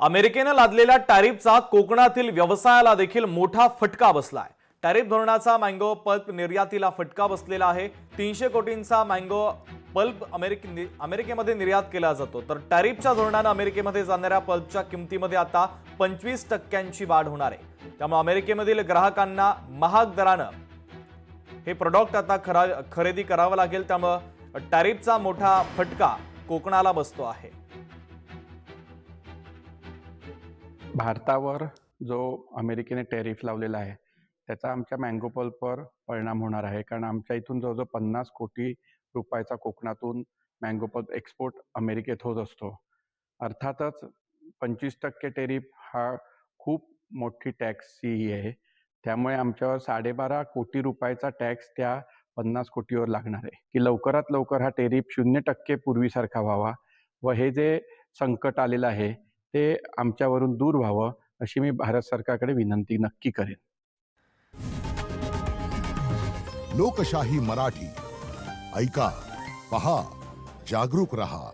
अमेरिकेने लादलेल्या टॅरिफचा कोकणातील व्यवसायाला देखील मोठा फटका बसलाय। टॅरिफ धोरणाचा मँगो पल्प निर्यातीला फटका बसलेला आहे। 300 कोटींचा मँगो पल्प अमेरिकेमध्ये निर्यात केला जातो, तर टॅरिफच्या धोरणाने अमेरिकेमध्ये जाणाऱ्या पल्पच्या किमतीमध्ये आता 25% वाढ होणार आहे। त्यामुळे अमेरिकेमधील ग्राहकांना महाग दराने हे प्रोडक्ट आता खरेदी करावं लागेल। त्यामुळे टॅरिफचा मोठा फटका कोकणाला बसतो आहे। भारतावर जो अमेरिकेने टॅरिफ लावलेला आहे त्याचा आमच्या मँगो पल्पवर परिणाम होणार आहे, कारण आमच्या इथून जवळजवळ 50 कोटी रुपयाचा कोकणातून मँगो पल्प एक्सपोर्ट अमेरिकेत होत असतो। अर्थातच 25% टॅरिफ हा खूप मोठी टॅक्सची ही आहे, त्यामुळे आमच्यावर 12.5 कोटी रुपयाचा टॅक्स त्या 50 कोटीवर लागणार आहे की लवकरात लवकर हा टॅरिफ 0% पूर्वीसारखा व्हावा व हे जे संकट आलेलं आहे ते आमच्यावरून दूर व्हावं अशी मी भारत सरकारकडे विनंती नक्की करेन। लोकशाही मराठी ऐका, पहा, जागरूक रहा।